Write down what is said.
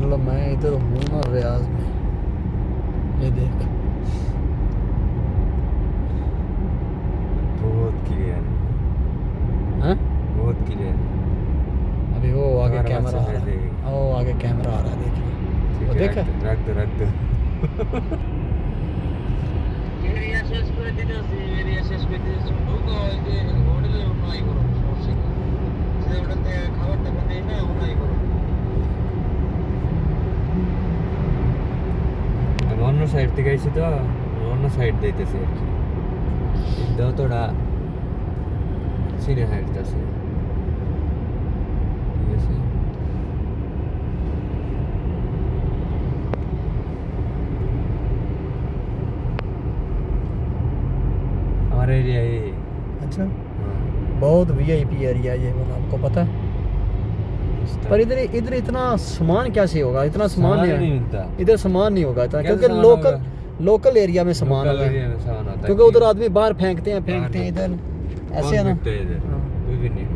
लो मैं इधर हूँ ना रियाज में, ये देख बहुत क्लियर हैं। बहुत क्लियर। अभी वो आगे तुम्हारे कैमरा पास आ रहा से है, वो आगे कैमरा आ रहा है, देख लो। वो ठीक है, देखा रख दो रख दो। এরিয়া শেষ করে দিতেছি, এরিয়া শেষ করে দিতেছি, ঢুকো ওই যে হোটেলে অন্যায় করো, সমস্যা কি? যে ওটাতে খাবার টাবার নেই না, অন্যায় করো। আমি অন্য সাইড থেকে আইছি তো, অন্য সাইড দিতেছি আর কি, যতটা সিনে হাইটতেছে ঠিক আছে। हमारा एरिया ये अच्छा बहुत वीआईपी एरिया ये वाला, आपको पता है। पर इधर इधर इतना सामान कैसे होगा, इतना सामान नहीं नहीं मिलता। इधर सामान नहीं होगा इतना, कैसे क्योंकि सामान लोकल होगा? लोकल एरिया में सामान लोकल होगा, एरिया में सामान होता है क्योंकि कि उधर आदमी बाहर फेंकते हैं बाहर इधर कौन ऐसे है ना। फेंकता है इधर? हाँ। कोई भी नहीं